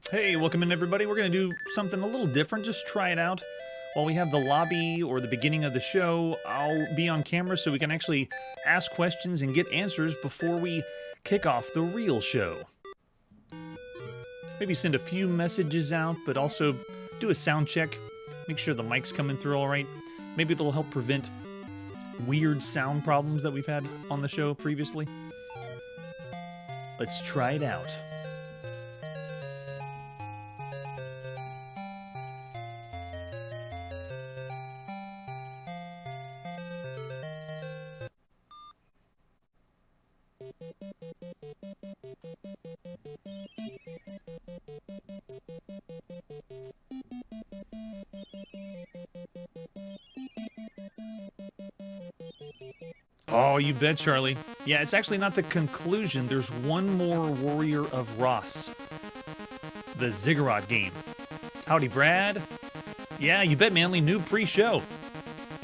Hey, welcome in everybody. We're going to do something a little different, just try it out. While we have the lobby or the beginning of the show, I'll be on camera so we can actually ask questions and get answers before we kick off the real show. Maybe send a few messages out, but also do a sound check. Make sure the mic's coming through all right. Maybe it'll help prevent weird sound problems that we've had on the show previously. Let's try it out. Oh, you bet, Charlie. Yeah, it's actually not the conclusion. There's one more Warrior of Ross. The Ziggurat game. Howdy, Brad. Yeah, you bet, Manly. New pre-show.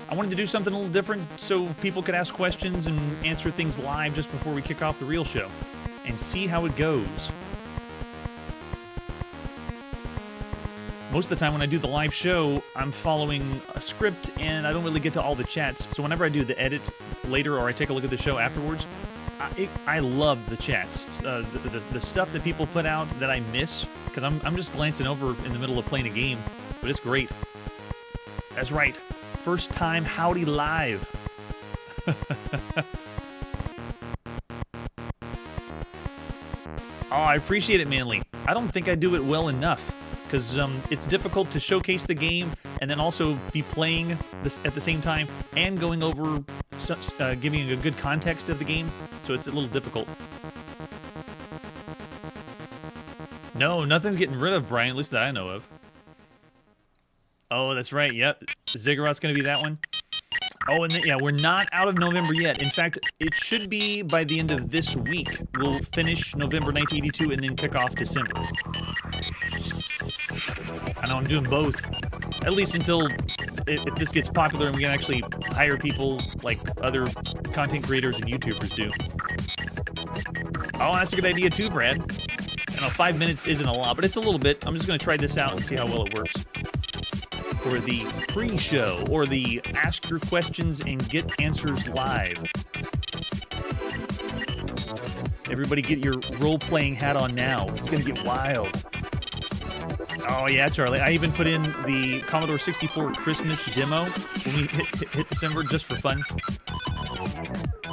I wanted to do something a little different so people could ask questions and answer things live just before we kick off the real show. And see how it goes. Most of the time when I do the live show, I'm following a script and I don't really get to all the chats. So whenever I do the edit later or I take a look at the show afterwards, I love the chats. The stuff that people put out that I miss, because I'm just glancing over in the middle of playing a game, but it's great. That's right. First time Howdy Live. Oh, I appreciate it, Manly. I don't think I do it well enough. Because it's difficult to showcase the game and then also be playing this at the same time and going over, giving a good context of the game. So it's a little difficult. No, nothing's getting rid of, Brian, at least that I know of. Oh, that's right, yep. Ziggurat's going to be that one. Oh, and then, yeah, we're not out of November yet. In fact, it should be by the end of this week. We'll finish November 1982 and then kick off December. I know I'm doing both, at least until if this gets popular and we can actually hire people like other content creators and YouTubers do. Oh, that's a good idea too, Brad. I know 5 minutes isn't a lot, but it's a little bit. I'm just going to try this out and see how well it works. For the pre-show, or the ask your questions and get answers live. Everybody get your role-playing hat on now. It's going to get wild. Oh yeah, Charlie. I even put in the Commodore 64 Christmas demo when we hit December just for fun.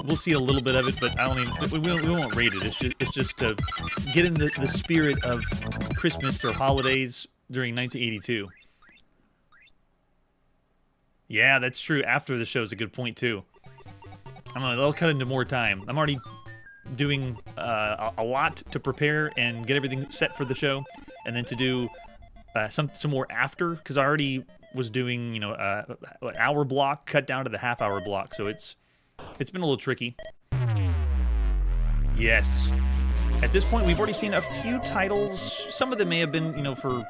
We'll see a little bit of it, but I don't even. We won't rate it. It's just to get in the spirit of Christmas or holidays during 1982. Yeah, that's true. After the show is a good point too. I don't know. They'll cut into more time. I'm already doing a lot to prepare and get everything set for the show, and then to do some more after, because I already was doing an hour block cut down to the half-hour block, so it's been a little tricky. Yes, at this point we've already seen a few titles. Some of them may have been for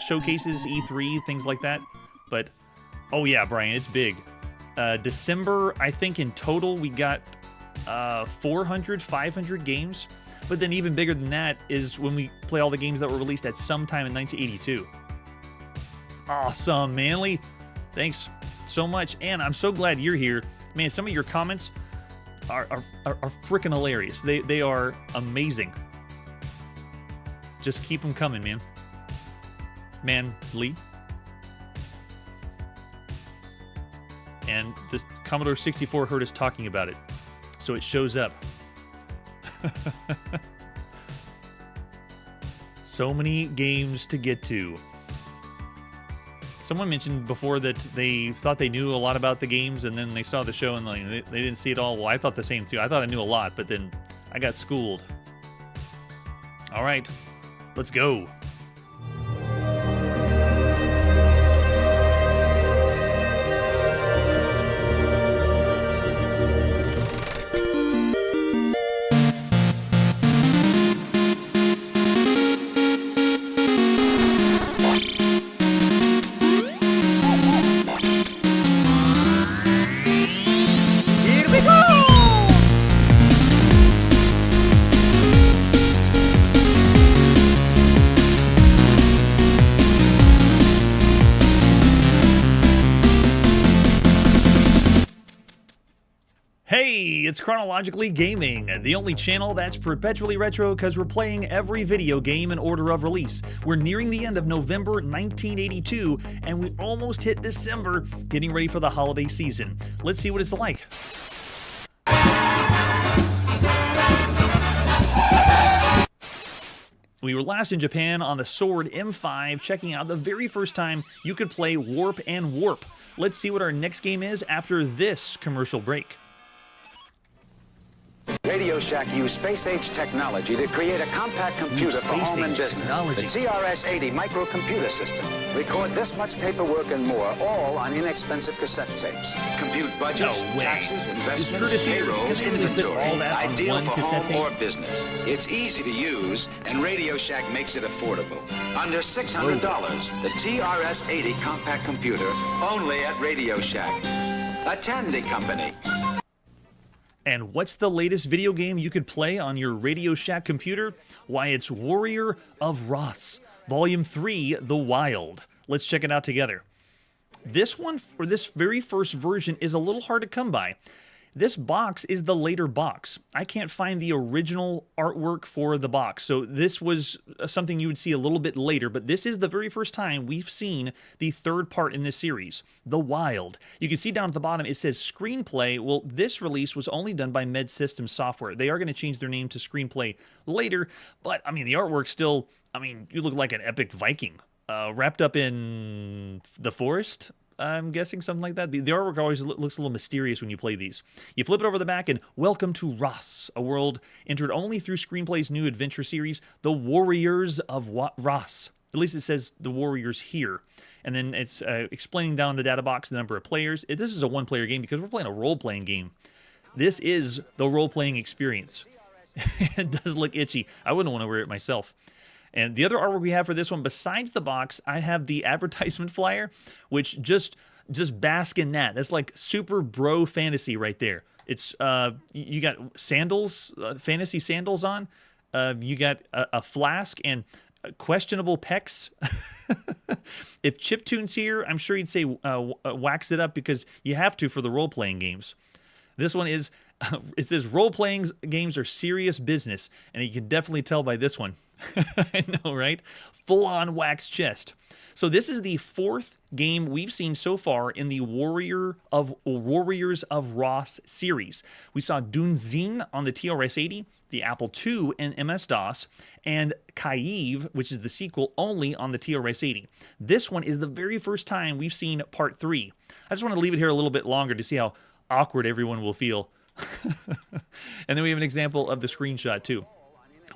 showcases, E3, things like that, but oh yeah, Brian, it's big. December, I think in total we got 400, 500 games. But then even bigger than that is when we play all the games that were released at some time in 1982. Awesome, Manly. Thanks so much. And I'm so glad you're here. Man, some of your comments are freaking hilarious. They are amazing. Just keep them coming, man. Manly. And the Commodore 64 heard us talking about it. So it shows up. So many games to get to. Someone mentioned before that they thought they knew a lot about the games, and then they saw the show and they didn't see it all. Well, I thought the same too. I thought I knew a lot, but then I got schooled. All right, let's go. Hey, it's Chronologically Gaming, the only channel that's perpetually retro because we're playing every video game in order of release. We're nearing the end of November 1982, and we almost hit December, getting ready for the holiday season. Let's see what it's like. We were last in Japan on the Sword M5, checking out the very first time you could play Warp and Warp. Let's see what our next game is after this commercial break. Radio Shack used space-age technology to create a compact computer for home and business. The TRS-80 microcomputer system. Record this much paperwork and more, all on inexpensive cassette tapes. Compute budgets, taxes, investments, payrolls, inventory. Ideal for home or business. It's easy to use, and Radio Shack makes it affordable. Under $600, the TRS-80 compact computer, only at Radio Shack. A Tandy company. And what's the latest video game you could play on your Radio Shack computer? Why, it's Warrior of Ross, Volume 3, The Wylde. Let's check it out together. This one, or this very first version, is a little hard to come by. This box is the later box. I can't find the original artwork for the box, so this was something you would see a little bit later, but this is the very first time we've seen the third part in this series, The Wylde. You can see down at the bottom it says Screenplay. Well, this release was only done by Med Systems Software. They are going to change their name to Screenplay later, but, I mean, the artwork still, I mean, you look like an epic Viking, wrapped up in the forest. I'm guessing something like that. The artwork always looks a little mysterious when you play these. You flip it over the back and welcome to Ross, a world entered only through Screenplay's new adventure series, The Warriors of Ross. At least it says The Warriors here. And then it's explaining down in the data box the number of players. This is a one-player game because we're playing a role-playing game. This is the role-playing experience. It does look itchy. I wouldn't want to wear it myself. And the other artwork we have for this one, besides the box, I have the advertisement flyer, which just bask in that. That's like super bro fantasy right there. It's you got sandals, fantasy sandals on. You got a flask and questionable pecs. If Chiptune's here, I'm sure he'd say wax it up because you have to for the role-playing games. This one is, it says role-playing games are serious business, and you can definitely tell by this one. I know, right? Full-on wax chest. So this is the fourth game we've seen so far in the Warriors of Ross series. We saw Dunzin on the TRS-80, the Apple II and MS-DOS, and Kyiv, which is the sequel, only on the TRS-80. This one is the very first time we've seen Part 3. I just want to leave it here a little bit longer to see how awkward everyone will feel. And then we have an example of the screenshot, too.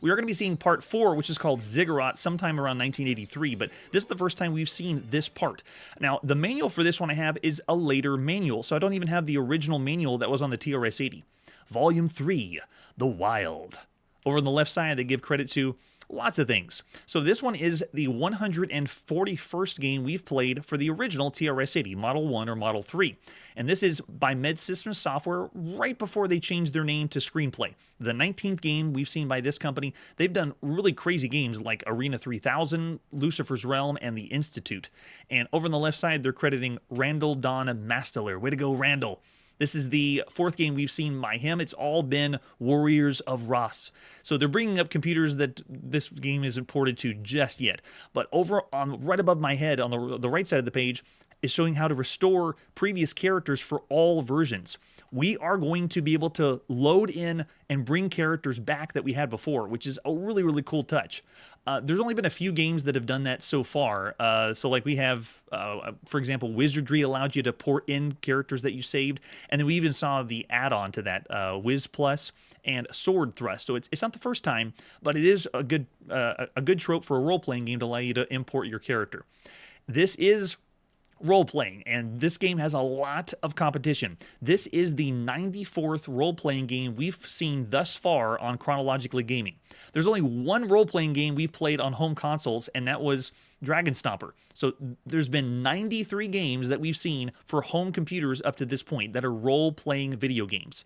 We are going to be seeing Part 4, which is called Ziggurat, sometime around 1983, but this is the first time we've seen this part. Now, the manual for this one I have is a later manual, so I don't even have the original manual that was on the TRS-80. Volume 3, The Wylde. Over on the left side, they give credit to lots of things. So this one is the 141st game we've played for the original TRS-80, Model 1 or Model 3. And this is by Med Systems Software right before they changed their name to Screenplay. The 19th game we've seen by this company. They've done really crazy games like Arena 3000, Lucifer's Realm, and The Institute. And over on the left side, they're crediting Randall Don Mastler. Way to go, Randall. This is the fourth game we've seen by him. It's all been Warriors of Ross. So they're bringing up computers that this game isn't ported to just yet. But over on right above my head on the right side of the page is showing how to restore previous characters for all versions. We are going to be able to load in and bring characters back that we had before, which is a really, really cool touch. There's only been a few games that have done that so far. So like we have, for example, Wizardry allowed you to port in characters that you saved. And then we even saw the add-on to that, Wiz Plus and Sword Thrust. So it's not the first time, but it is a good trope for a role-playing game to allow you to import your character. This is role-playing, and this game has a lot of competition. This is the 94th role-playing game we've seen thus far on Chronologically Gaming. There's only one role-playing game we've played on home consoles, and that was Dragon Stomper. So there's been 93 games that we've seen for home computers up to this point that are role-playing video games.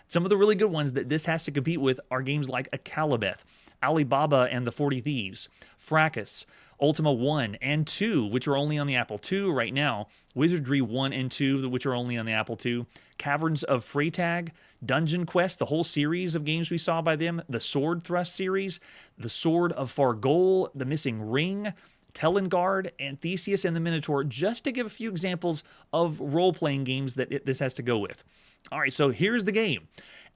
Some of the really good ones that this has to compete with are games like Akalabeth, Alibaba and the 40 Thieves, Fracas, Ultima 1 and 2, which are only on the Apple II right now, Wizardry 1 and 2, which are only on the Apple II, Caverns of Freytag, Dungeon Quest, the whole series of games we saw by them, the Sword Thrust series, the Sword of Fargol, the Missing Ring, Telengard, and Theseus and the Minotaur, just to give a few examples of role-playing games that this has to go with. All right, so here's the game.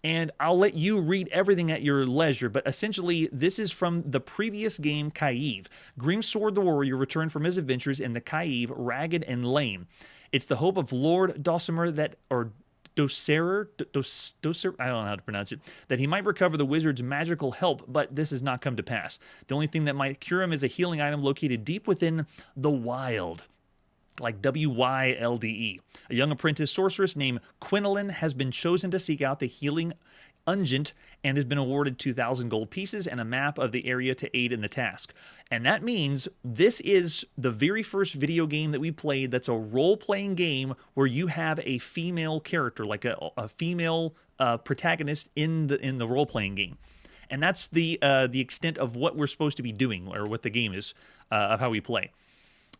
And I'll let you read everything at your leisure, but essentially this is from the previous game, Kaiv. Grimsword the Warrior returned from his adventures in the Kaiv, ragged and lame. It's the hope of Lord Dosimer Doserer, I don't know how to pronounce it, that he might recover the wizard's magical help, but this has not come to pass. The only thing that might cure him is a healing item located deep within the Wylde, like Wylde. A young apprentice sorceress named Quinolin has been chosen to seek out the healing unguent and has been awarded 2,000 gold pieces and a map of the area to aid in the task. And that means this is the very first video game that we played that's a role-playing game where you have a female character, like a female protagonist in the role-playing game. And that's the extent of what we're supposed to be doing, or what the game is, of how we play.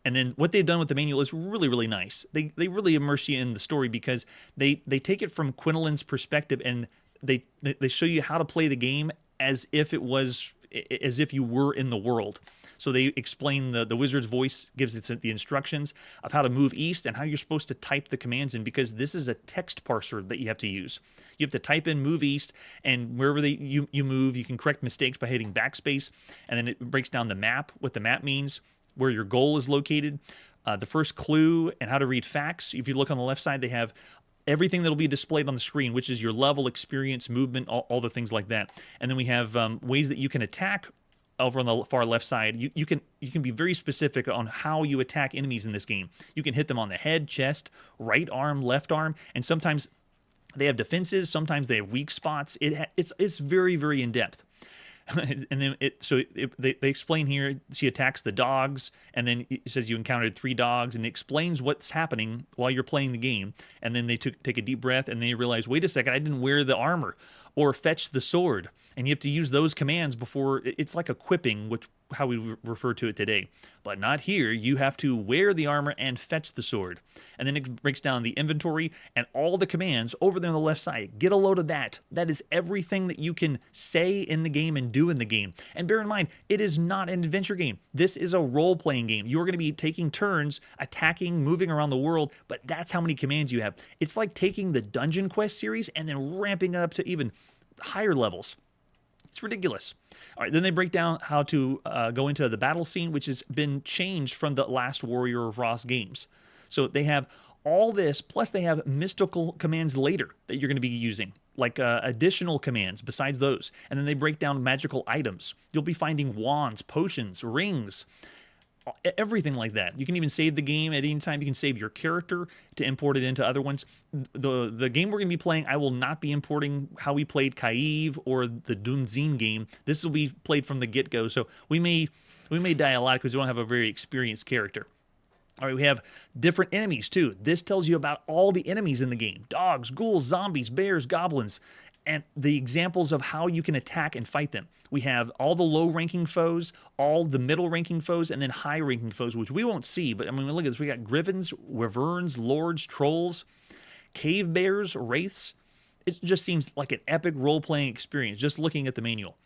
And then what they've done with the manual is really, really nice. They really immerse you in the story because they take it from Quinolin's perspective, and they show you how to play the game as if you were in the world. So they explain, the wizard's voice gives it the instructions of how to move east and how you're supposed to type the commands in, because this is a text parser that you have to use. You have to type in move east, and wherever you move, you can correct mistakes by hitting backspace, and then it breaks down the map, what the map means, where your goal is located, the first clue, and how to read facts. If you look on the left side, they have everything that'll be displayed on the screen, which is your level, experience, movement, all the things like that. And then we have ways that you can attack over on the far left side. You can be very specific on how you attack enemies in this game. You can hit them on the head, chest, right arm, left arm, and sometimes they have defenses, sometimes they have weak spots. It's very, very in-depth. And then they explain here, she attacks the dogs, and then it says you encountered 3 dogs, and it explains what's happening while you're playing the game. And then they take a deep breath, and they realize, wait a second, I didn't wear the armor, or fetch the sword. And you have to use those commands before. It's like equipping, how we refer to it today. But not here. You have to wear the armor and fetch the sword. And then it breaks down the inventory and all the commands over there on the left side. Get a load of that. That is everything that you can say in the game and do in the game. And bear in mind, it is not an adventure game. This is a role-playing game. You're going to be taking turns, attacking, moving around the world, but that's how many commands you have. It's like taking the Dungeon Quest series and then ramping it up to even higher levels. It's ridiculous. All right, then they break down how to go into the battle scene, which has been changed from the last Warrior of Ross games. So they have all this, plus they have mystical commands later that you're going to be using, like additional commands besides those. And then they break down magical items. You'll be finding wands, potions, rings, everything like that. You can even save the game at any time. You can save your character to import it into other ones. The game we're going to be playing, I will not be importing how we played Kaiv or the Dunzin game. This will be played from the get-go, so we may die a lot because we don't have a very experienced character. All right, we have different enemies too. This tells you about all the enemies in the game: dogs, ghouls, zombies, bears, goblins, and the examples of how you can attack and fight them. We have all the low-ranking foes, all the middle-ranking foes, and then high-ranking foes, which we won't see. But I mean, look at this. We got Grivens, Wyverns, Lords, Trolls, Cave Bears, Wraiths. It just seems like an epic role-playing experience just looking at the manual.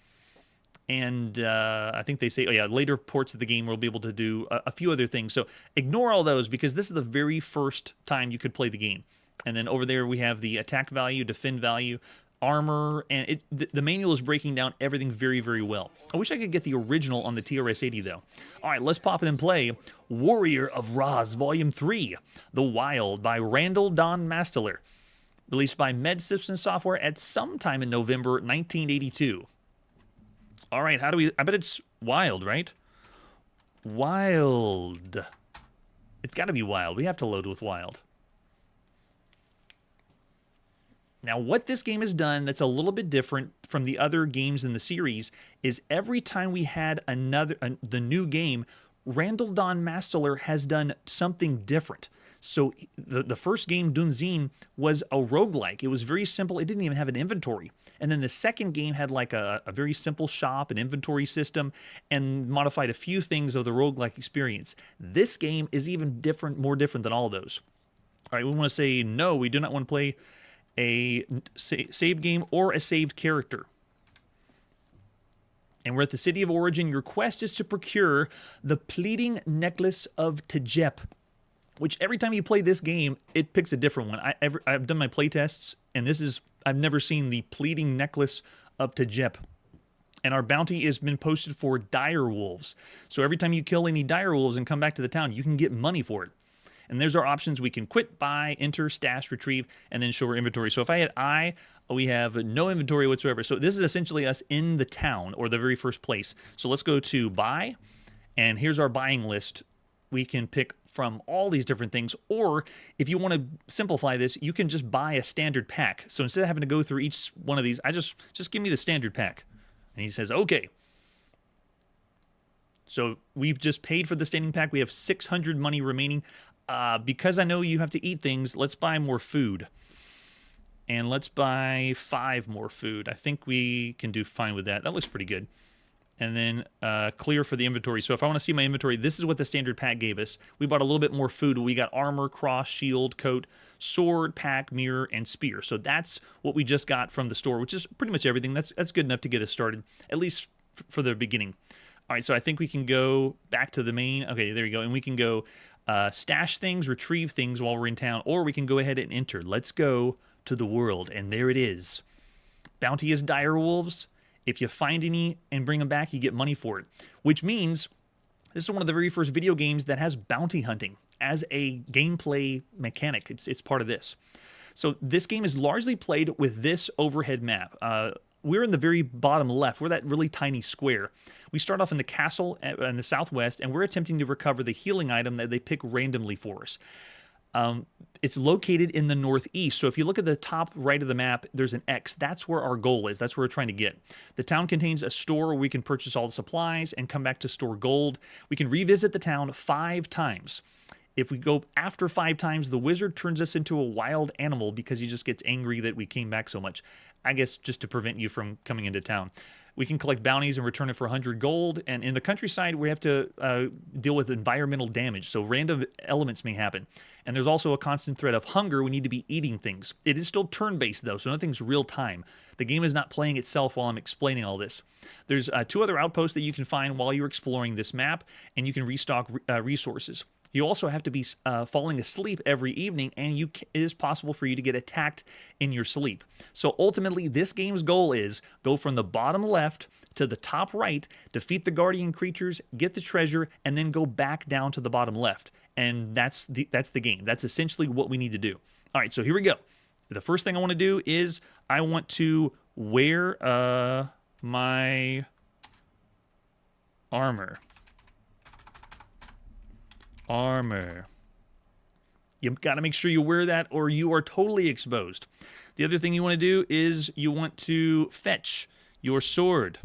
And I think they say, later ports of the game we'll be able to do a few other things. So ignore all those because this is the very first time you could play the game. And then over there we have the attack value, defend value, armor, and the manual is breaking down everything very, very well. I wish I could get the original on the TRS-80 though. All right, let's pop it and play Warrior of Roz Volume 3, The Wylde by Randall Don Masteler, released by Med Systems Software at some time in November 1982. All right, I bet it's Wylde, right? Wylde. It's got to be Wylde. We have to load with Wylde. Now, what this game has done that's a little bit different from the other games in the series is every time we had the new game, Randall Don Masteler has done something different. So the first game, Dunzin, was a roguelike. It was very simple. It didn't even have an inventory. And then the second game had like a very simple shop, an inventory system, and modified a few things of the roguelike experience. This game is even different, more different than all of those. All right, we want to say no, we do not want to play a saved game or a saved character. And we're at the City of Origin. Your quest is to procure the Pleading Necklace of Tejep, which every time you play this game, it picks a different one. I've done my playtests, and I've never seen the Pleading Necklace of Tejep. And our bounty has been posted for dire wolves. So every time you kill any dire wolves and come back to the town, you can get money for it. And there's our options. We can quit, buy, enter, stash, retrieve, and then show our inventory. So if I hit I, we have no inventory whatsoever. So this is essentially us in the town, or the very first place. So let's go to buy, and here's our buying list. We can pick from all these different things, or if you want to simplify this, you can just buy a standard pack. So instead of having to go through each one of these, I just give me the standard pack. And he says, okay. So we've just paid for the standing pack. We have 600 money remaining. Because I know you have to eat things, let's buy more food. And let's buy 5 more food. I think we can do fine with that. That looks pretty good. And then clear for the inventory. So if I want to see my inventory, this is what the standard pack gave us. We bought a little bit more food. We got armor, cross, shield, coat, sword, pack, mirror, and spear. So that's what we just got from the store, which is pretty much everything. That's good enough to get us started, at least for the beginning. All right, so I think we can go back to the main. Okay, there you go. And we can go stash things, retrieve things while we're in town, or we can go ahead and enter. Let's go to the world, and there it is. Bounty is dire wolves. If you find any and bring them back, you get money for it, which means this is one of the very first video games that has bounty hunting as a gameplay mechanic. It's part of this. So this game is largely played with this overhead map. We're in the very bottom left. We're that really tiny square. We start off in the castle in the southwest, and we're attempting to recover the healing item that they pick randomly for us. It's located in the northeast. So if you look at the top right of the map, there's an X. That's where our goal is. That's where we're trying to get. The town contains a store where we can purchase all the supplies and come back to store gold. We can revisit the town 5 times. If we go after 5 times, the wizard turns us into a wild animal because he just gets angry that we came back so much. I guess just to prevent you from coming into town. We can collect bounties and return it for 100 gold. And in the countryside, we have to deal with environmental damage. So random elements may happen. And there's also a constant threat of hunger. We need to be eating things. It is still turn-based, though, so nothing's real time. The game is not playing itself while I'm explaining all this. There's 2 other outposts that you can find while you're exploring this map, and you can restock resources. You also have to be falling asleep every evening, and it is possible for you to get attacked in your sleep. So ultimately, this game's goal is go from the bottom left to the top right, defeat the guardian creatures, get the treasure, and then go back down to the bottom left. And that's the game. That's essentially what we need to do. All right, so here we go. The first thing I want to do is I want to wear my armor. You got to make sure you wear that or you are totally exposed. The other thing you want to do is you want to fetch your sword.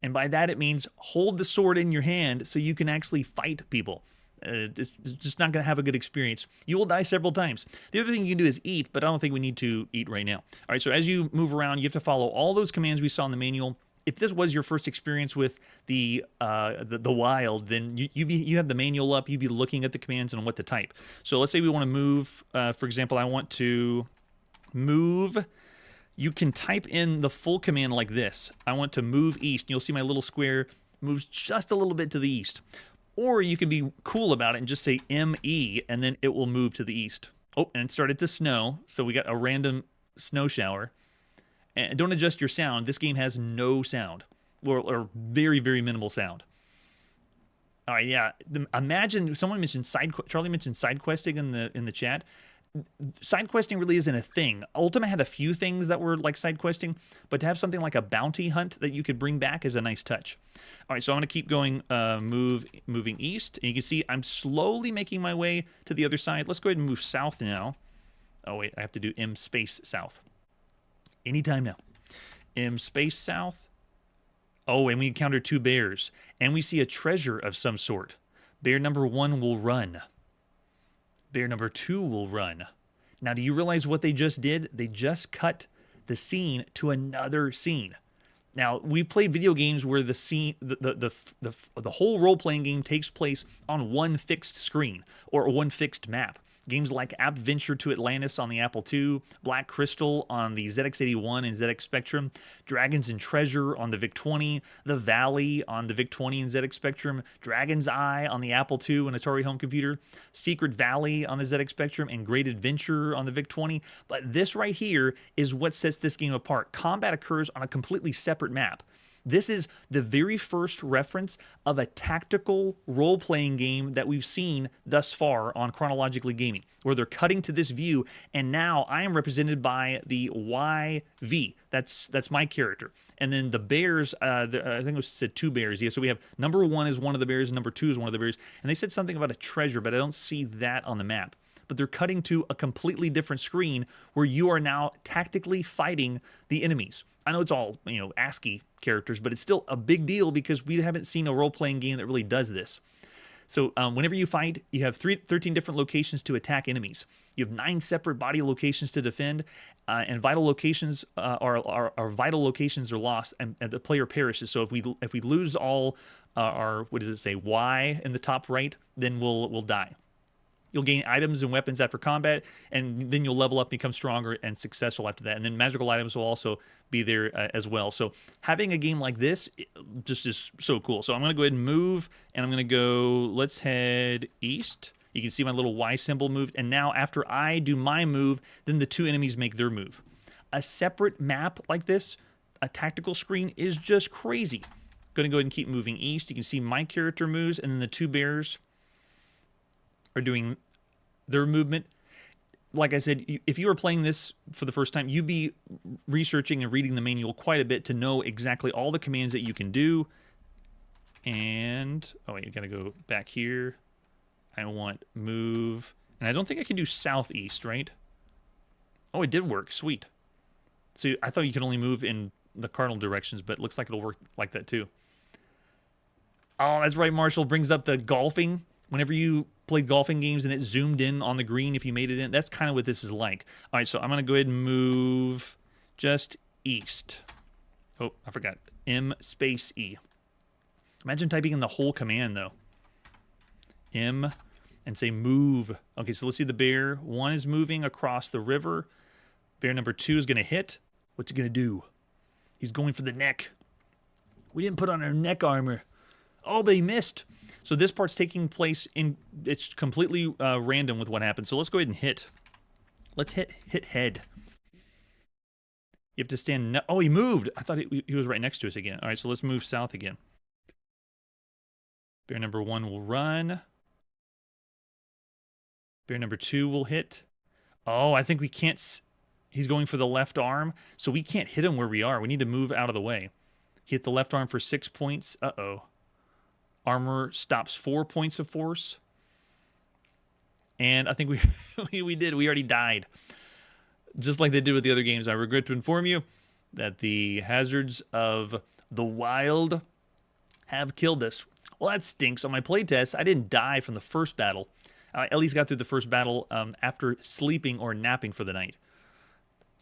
And by that it means hold the sword in your hand so you can actually fight people. It's just not going to have a good experience. You will die several times. The other thing you can do is eat, but I don't think we need to eat right now. All right, so as you move around, you have to follow all those commands we saw in the manual. If this was your first experience with the Wylde, then you have the manual up. You'd be looking at the commands and what to type. So let's say we want to move. For example, I want to move. You can type in the full command like this. I want to move east. You'll see my little square moves just a little bit to the east. Or you can be cool about it and just say ME, and then it will move to the east. Oh, and it started to snow, so we got a random snow shower. And don't adjust your sound. This game has no sound, or very, very minimal sound. All right, yeah. Imagine someone mentioned Charlie mentioned side questing in the chat. Side questing really isn't a thing. Ultima had a few things that were like side questing, but to have something like a bounty hunt that you could bring back is a nice touch. All right, so I'm going to keep going, moving east, and you can see I'm slowly making my way to the other side. Let's go ahead and move south now. Oh wait, I have to do M space south. Anytime now. M space south. Oh, and we encounter 2 bears, and we see a treasure of some sort. Bear number 1 will run. Bear number 2 will run. Now, do you realize what they just did? They just cut the scene to another scene. Now, we've played video games where the scene, the whole role-playing game takes place on one fixed screen or one fixed map. Games like Adventure to Atlantis on the Apple II, Black Crystal on the ZX81 and ZX Spectrum, Dragons and Treasure on the VIC-20, The Valley on the VIC-20 and ZX Spectrum, Dragon's Eye on the Apple II and Atari home computer, Secret Valley on the ZX Spectrum, and Great Adventure on the VIC-20. But this right here is what sets this game apart. Combat occurs on a completely separate map. This is the very first reference of a tactical role-playing game that we've seen thus far on Chronologically Gaming, where they're cutting to this view, and now I am represented by the YV. That's my character. And then the bears, I think it was said 2 bears. Yeah, so we have number 1 is one of the bears, number 2 is one of the bears, and they said something about a treasure, but I don't see that on the map. But they're cutting to a completely different screen where you are now tactically fighting the enemies. I know it's all, ASCII characters, but it's still a big deal because we haven't seen a role-playing game that really does this. So whenever you fight, you have 13 different locations to attack enemies. You have 9 separate body locations to defend, and vital locations are vital locations are lost, and the player perishes. So if we lose all our, what does it say, Y in the top right, then we'll die. You'll gain items and weapons after combat, and then you'll level up, become stronger and successful after that. And then magical items will also be there as well. So having a game like this just is so cool. So I'm going to go ahead and move, and I'm going to go, let's head east. You can see my little Y symbol moved. And now after I do my move, then the 2 enemies make their move. A separate map like this, a tactical screen, is just crazy. Going to go ahead and keep moving east. You can see my character moves, and then the 2 bears are doing their movement. Like I said, if you were playing this for the first time, you'd be researching and reading the manual quite a bit to know exactly all the commands that you can do. And, oh wait, you gotta go back here. I want move, and I don't think I can do southeast, right? Oh, it did work, sweet. So I thought you could only move in the cardinal directions, but it looks like it'll work like that too. Oh, that's right, Marshall brings up the golfing. Whenever you played golfing games and it zoomed in on the green if you made it in, that's kind of what this is like. All right, so I'm going to go ahead and move just east. Oh, I forgot. M space E. Imagine typing in the whole command, though. M and say move. Okay, so let's see the bear. 1 is moving across the river. Bear number 2 is going to hit. What's he going to do? He's going for the neck. We didn't put on our neck armor. Oh, but he missed. So this part's taking place in, it's completely random with what happens. So let's go ahead and hit. Let's hit head. You have to stand, oh, he moved. I thought he was right next to us again. All right, so let's move south again. Bear number 1 will run. Bear number 2 will hit. Oh, I think we can't, he's going for the left arm. So we can't hit him where we are. We need to move out of the way. He hit the left arm for 6 points. Uh-oh. Armor stops 4 points of force. And I think we did. We already died. Just like they did with the other games. I regret to inform you that the hazards of the Wylde have killed us. Well, that stinks. On my playtest, I didn't die from the first battle. I at least got through the first battle after sleeping or napping for the night.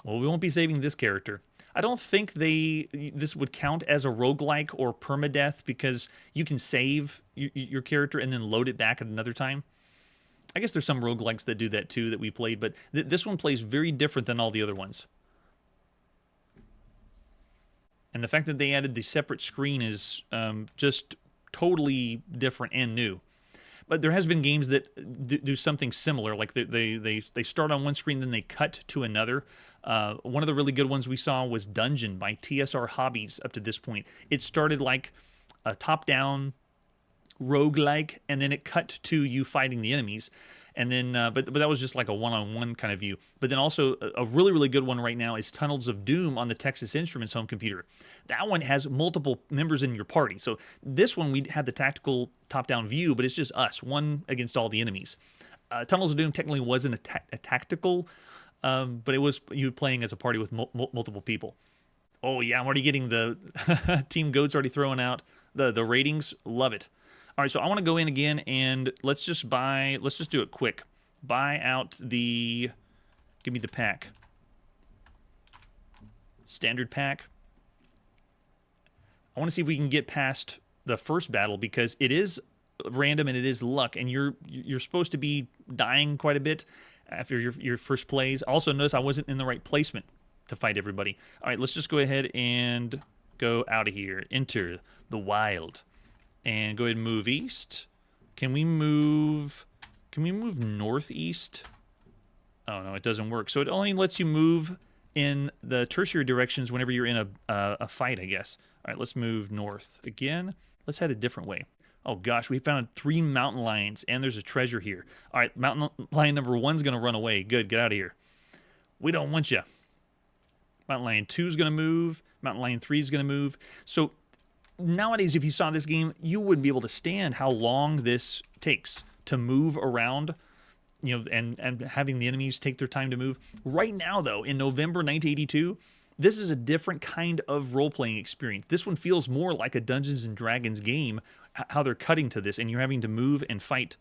Well, we won't be saving this character. I don't think this would count as a roguelike or permadeath because you can save your character and then load it back at another time. I guess there's some roguelikes that do that too that we played, but this one plays very different than all the other ones. And the fact that they added the separate screen is just totally different and new. But there has been games that do something similar, like they start on one screen, then they cut to another. One of the really good ones we saw was Dungeon by TSR Hobbies up to this point. It started like a top-down roguelike, and then it cut to you fighting the enemies. And then, but that was just like a one-on-one kind of view. But then also a really, really good one right now is Tunnels of Doom on the Texas Instruments home computer. That one has multiple members in your party. So this one, we had the tactical top-down view, but it's just us, one against all the enemies. Tunnels of Doom technically wasn't a tactical, but it was you playing as a party with multiple people. Oh yeah, I'm already getting the Team Goat's already throwing out the ratings. Love it. All right, so I want to go in again and let's just do it quick. Buy out the, give me the pack. Standard pack. I want to see if we can get past the first battle because it is random and it is luck, and you're supposed to be dying quite a bit after your first plays. Also, notice I wasn't in the right placement to fight everybody. All right, let's just go ahead and go out of here. Enter the Wylde, and go ahead and move east. Can we move northeast? Oh no, it doesn't work. So it only lets you move in the tertiary directions whenever you're in a fight, I guess. All right, let's move north again. Let's head a different way. Oh gosh, we found 3 mountain lions, and there's a treasure here. All right, mountain lion number 1's gonna run away. Good, get out of here. We don't want you. Mountain lion 2's gonna move. Mountain lion 3's gonna move. So nowadays, if you saw this game, you wouldn't be able to stand how long this takes to move around, you know, and having the enemies take their time to move. Right now, though, in November 1982, this is a different kind of role-playing experience. This one feels more like a Dungeons & Dragons game, how they're cutting to this, and you're having to move and fight.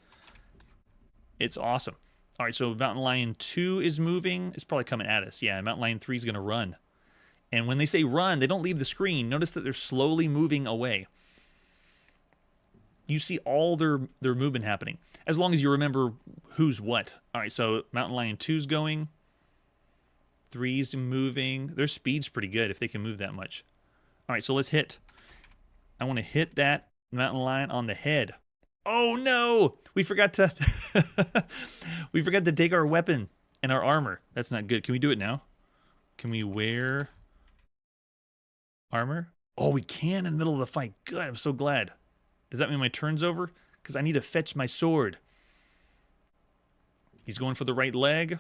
It's awesome. All right, so Mountain Lion 2 is moving. It's probably coming at us. Yeah, Mountain Lion 3 is going to run. And when they say run, they don't leave the screen. Notice that they're slowly moving away. You see all their movement happening, as long as you remember who's what. All right, so Mountain Lion 2's going. 3's moving. Their speed's pretty good if they can move that much. All right, so let's hit. I want to hit that mountain lion on the head. Oh no! We forgot to we forgot to take our weapon and our armor. That's not good. Can we do it now? Can we wear armor? Oh, we can in the middle of the fight. Good. I'm so glad. Does that mean my turn's over? Because I need to fetch my sword. He's going for the right leg.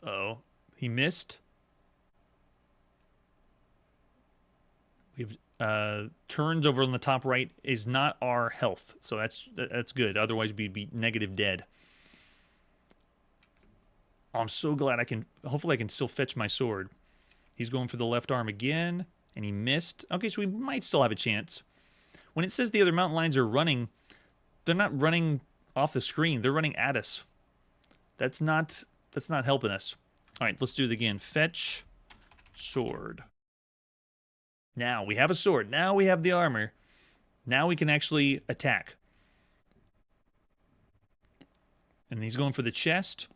Uh-oh. He missed. We've turns over on the top right is not our health, so that's good. Otherwise, we'd be negative dead. Oh, I'm so glad I can. Hopefully, I can still fetch my sword. He's going for the left arm again, and he missed. Okay, so we might still have a chance. When it says the other mountain lions are running, they're not running off the screen. They're running at us. That's not helping us. All right, let's do it again. Fetch sword. Now we have a sword. Now we have the armor. Now we can actually attack. And he's going for the chest.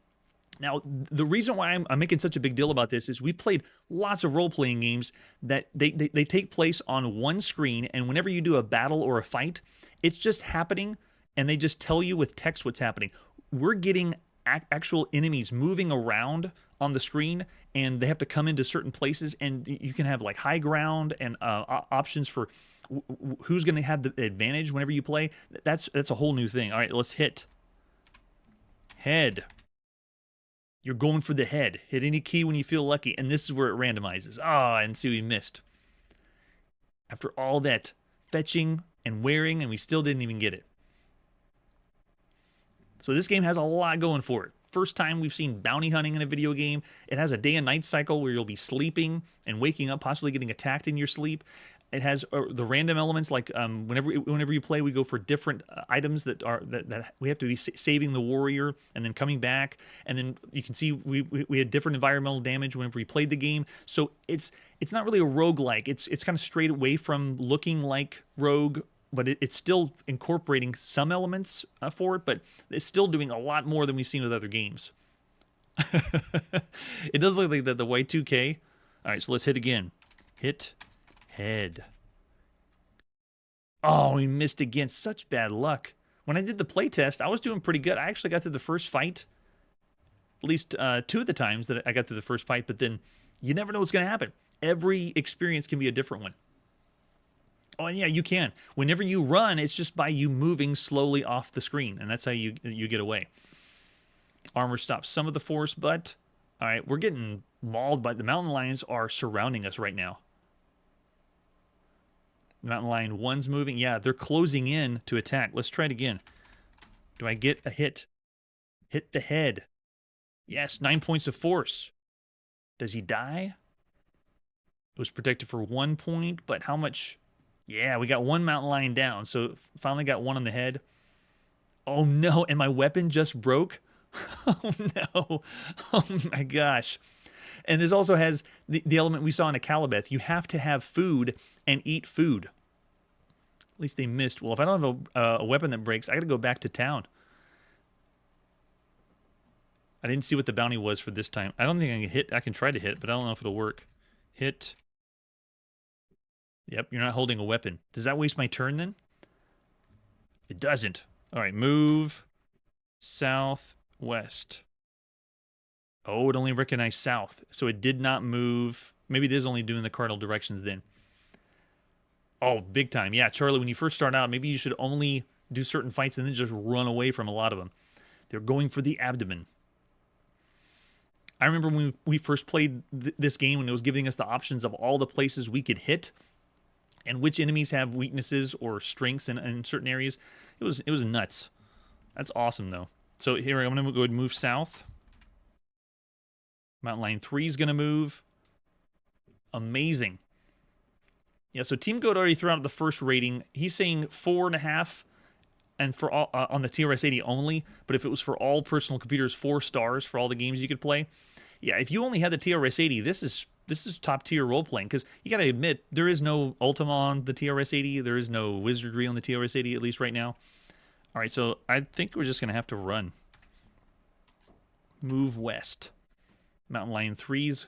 Now, the reason why I'm making such a big deal about this is we played lots of role-playing games that they take place on one screen, and whenever you do a battle or a fight, it's just happening, and they just tell you with text what's happening. We're getting actual enemies moving around on the screen, and they have to come into certain places, and you can have like high ground and options for who's going to have the advantage whenever you play. That's a whole new thing. All right, let's hit head. You're going for the head. Hit any key when you feel lucky, and this is where it randomizes. Ah, and see, we missed. After all that fetching and wearing, and we still didn't even get it. So this game has a lot going for it. First time we've seen bounty hunting in a video game. It has a day and night cycle where you'll be sleeping and waking up, possibly getting attacked in your sleep. It has the random elements, like whenever you play, we go for different items that we have to be saving the warrior and then coming back. And then you can see we had different environmental damage whenever we played the game. So it's not really a roguelike. It's kind of straight away from looking like Rogue, but it's still incorporating some elements for it, but it's still doing a lot more than we've seen with other games. It does look like the Y2K. All right, so let's hit again. Hit head. Oh, we missed again. Such bad luck. When I did the playtest, I was doing pretty good. I actually got through the first fight. At least 2 of the times that I got through the first fight, but then you never know what's going to happen. Every experience can be a different one. Oh, and yeah, you can. Whenever you run, it's just by you moving slowly off the screen, and that's how you get away. Armor stops some of the force, but all right, we're getting mauled by the mountain lions are surrounding us right now. Mountain lion 1's moving. Yeah, they're closing in to attack. Let's try it again. Do I get a hit? Hit the head. Yes, 9 points of force. Does he die? It was protected for 1 point, but how much? Yeah, we got one mountain lion down, so finally got one on the head. Oh no, and my weapon just broke? Oh no. Oh my gosh. And this also has the element we saw in a Calibeth. You have to have food and eat food. At least they missed. Well, if I don't have a weapon that breaks, I got to go back to town. I didn't see what the bounty was for this time. I don't think I can hit. I can try to hit, but I don't know if it'll work. Hit. Yep, you're not holding a weapon. Does that waste my turn then? It doesn't. All right, move southwest. Oh, it only recognized south, so it did not move. Maybe it is only doing the cardinal directions then. Oh, big time. Yeah, Charlie, when you first start out, maybe you should only do certain fights and then just run away from a lot of them. They're going for the abdomen. I remember when we first played this game, when it was giving us the options of all the places we could hit and which enemies have weaknesses or strengths in certain areas. It was nuts. That's awesome, though. So here, I'm going to go ahead and move south. Mountain Lion 3 is going to move. Amazing. Yeah, so Team Goat already threw out the first rating. He's saying 4.5, and for all on the TRS-80 only. But if it was for all personal computers, 4 stars for all the games you could play. Yeah, if you only had the TRS-80, this is top tier role playing, because you got to admit there is no Ultima on the TRS-80. There is no Wizardry on the TRS-80, at least right now. All right, so I think we're just going to have to run. Move west. Mountain Lion 3's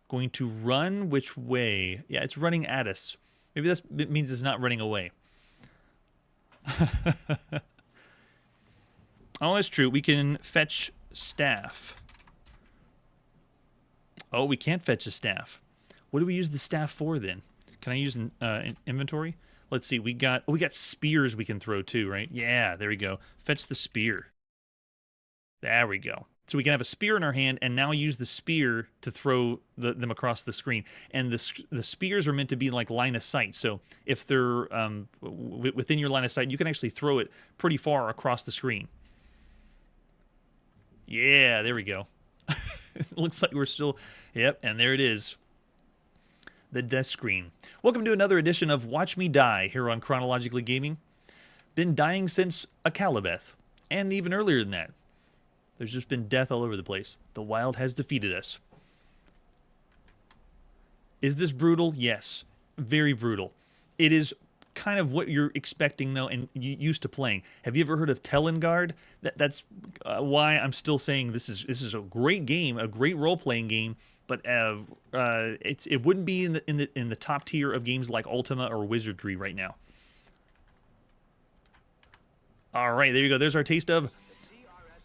going to run which way? Yeah, it's running at us. Maybe that means it's not running away. Oh, that's true. We can fetch staff. Oh, we can't fetch a staff. What do we use the staff for then? Can I use an inventory? Let's see. We got spears we can throw too, right? Yeah, there we go. Fetch the spear. There we go. So we can have a spear in our hand and now use the spear to throw them across the screen. And the spears are meant to be like line of sight. So if they're within your line of sight, you can actually throw it pretty far across the screen. Yeah, there we go. It looks like we're still... Yep, and there it is. The death screen. Welcome to another edition of Watch Me Die here on Chronologically Gaming. Been dying since a Calibeth, and even earlier than that. There's just been death all over the place. The Wylde has defeated us. Is this brutal? Yes. Very brutal. It is kind of what you're expecting, though, and used to playing. Have you ever heard of Telengard? That's why I'm still saying this is a great game, a great role-playing game, but it wouldn't be in the top tier of games like Ultima or Wizardry right now. All right, there you go. There's our taste of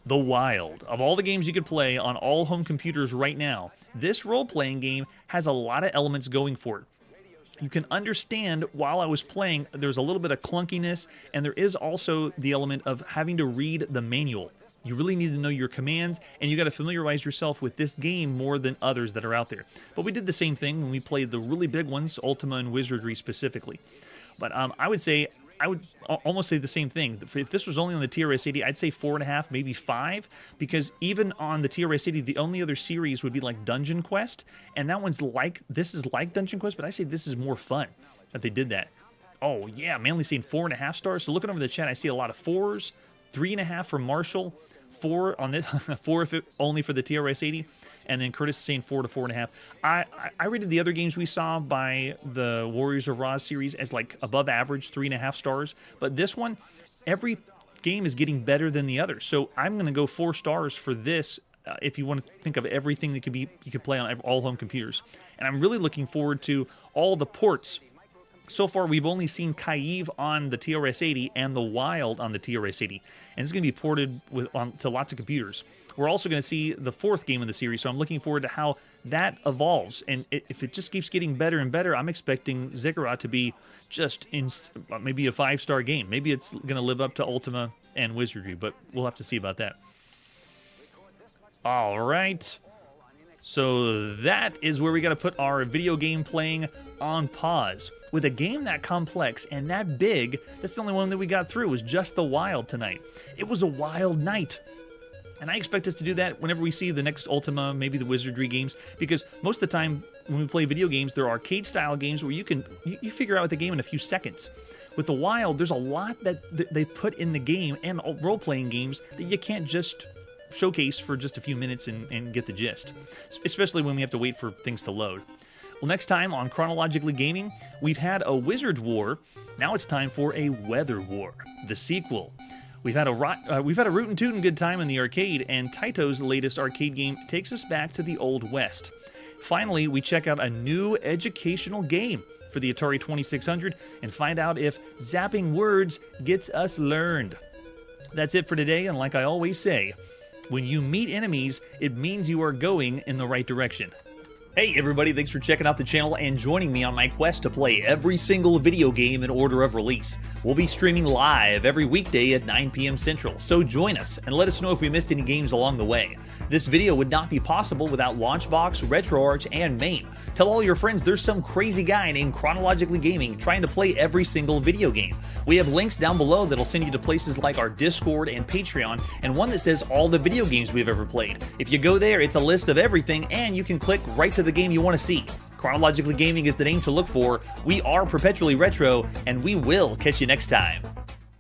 the Wylde. Of all the games you could play on all home computers right now, this role-playing game has a lot of elements going for it. You can understand while I was playing, there's a little bit of clunkiness, and there is also the element of having to read the manual. You really need to know your commands, and you got to familiarize yourself with this game more than others that are out there. But we did the same thing when we played the really big ones, Ultima and Wizardry specifically. But I would almost say the same thing. If this was only on the TRS-80, I'd say 4.5, maybe 5, because even on the TRS-80, the only other series would be like Dungeon Quest, and that one's like, this is like Dungeon Quest, but I say this is more fun that they did that. Oh yeah, mainly saying 4.5 stars. So looking over the chat, I see a lot of 4s, 3.5 for Marshall, 4 on this, 4 if it, only for the TRS-80, and then Curtis is saying 4 to 4.5. I rated the other games we saw by the Warriors of Ra series as like above average, 3.5 stars. But this one, every game is getting better than the other. So I'm going to go 4 stars for this. If you want to think of everything that you could play on all home computers. And I'm really looking forward to all the ports. So far, we've only seen Kyiv on the TRS-80 and the Wylde on the TRS-80, and it's going to be ported to lots of computers. We're also going to see the 4th game in the series, so I'm looking forward to how that evolves. And if it just keeps getting better and better, I'm expecting Ziggurat to be just in maybe a 5-star game. Maybe it's going to live up to Ultima and Wizardry, but we'll have to see about that. All right. So that is where we got to put our video game playing on pause. With a game that complex and that big, that's the only one that we got through, was just the Wylde tonight. It was a wild night. And I expect us to do that whenever we see the next Ultima, maybe the Wizardry games, because most of the time when we play video games, they're arcade-style games where you figure out the game in a few seconds. With the Wylde, there's a lot that they put in the game and role-playing games that you can't just showcase for just a few minutes and get the gist, especially when we have to wait for things to load. Well, next time on Chronologically Gaming, we've had a Wizard War. Now it's time for a Weather War, the sequel. We've had a root and tootin' good time in the arcade, and Taito's latest arcade game takes us back to the Old West. Finally, we check out a new educational game for the Atari 2600 and find out if zapping words gets us learned. That's it for today, and like I always say, when you meet enemies, it means you are going in the right direction. Hey everybody, thanks for checking out the channel and joining me on my quest to play every single video game in order of release. We'll be streaming live every weekday at 9 p.m. Central, so join us and let us know if we missed any games along the way. This video would not be possible without Launchbox, RetroArch, and MAME. Tell all your friends there's some crazy guy named Chronologically Gaming trying to play every single video game. We have links down below that'll send you to places like our Discord and Patreon, and one that says all the video games we've ever played. If you go there, it's a list of everything, and you can click right to the game you want to see. Chronologically Gaming is the name to look for. We are perpetually retro, and we will catch you next time.